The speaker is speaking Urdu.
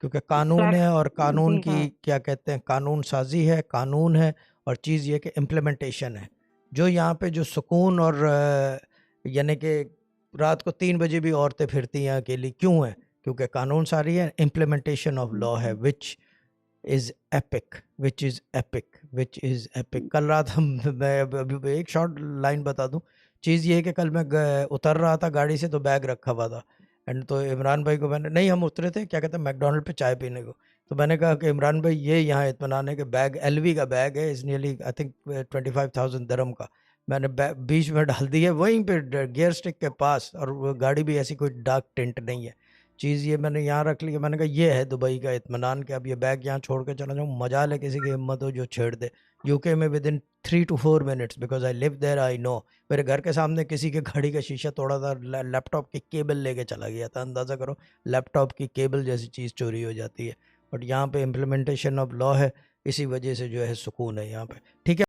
کیونکہ قانون ہے، ٹیکس اور قانون بھی ہے۔ کی کیا کہتے ہیں، قانون سازی ہے، قانون ہے، اور چیز یہ کہ امپلیمنٹیشن ہے۔ جو یہاں پہ جو سکون اور یعنی کہ رات کو 3 بجے بھی عورتیں پھرتی ہیں اکیلی، کیوں ہیں؟ کیونکہ قانون ساری ہے، امپلیمنٹیشن آف لا ہے، وچ از ایپک، وچ از ایپک، وچ از ایپک۔ کل رات میں ایک شارٹ لائن بتا دوں، چیز یہ ہے کہ کل میں اتر رہا تھا گاڑی سے تو بیگ رکھا ہوا تھا، اینڈ تو عمران بھائی کو میں نے، نہیں ہم اترے تھے کیا کہتے ہیں میک ڈونلڈ پہ چائے پینے کو، تو میں نے کہا کہ عمران بھائی یہ یہاں اطمینان ہے کہ بیگ ایل وی کا بیگ ہے، از نیئرلی آئی تھنک 25,000 درہم کا، میں نے بیچ میں ڈال دی ہے وہیں پہ گیئر سٹک کے پاس، اور وہ گاڑی بھی ایسی کوئی ڈارک ٹنٹ نہیں ہے۔ چیز یہ میں نے یہاں رکھ لی، میں نے کہا یہ ہے دبئی کا اطمینان کہ اب یہ بیگ یہاں چھوڑ کے چلا جاؤں، مجال ہے کسی کی ہمت ہو جو چھیڑ دے۔ یو کے میں within 3 to 4 minutes because I live there I know, میرے گھر کے سامنے کسی کے گاڑی کا شیشہ توڑا تھا، لیپ ٹاپ کی کیبل لے کے چلا گیا تھا، اندازہ کرو لیپ ٹاپ کی کیبل جیسی چیز چوری ہو جاتی ہے، بٹ یہاں پہ امپلیمنٹیشن آف لا ہے، اسی وجہ سے جو ہے سکون ہے یہاں پہ، ٹھیک ہے۔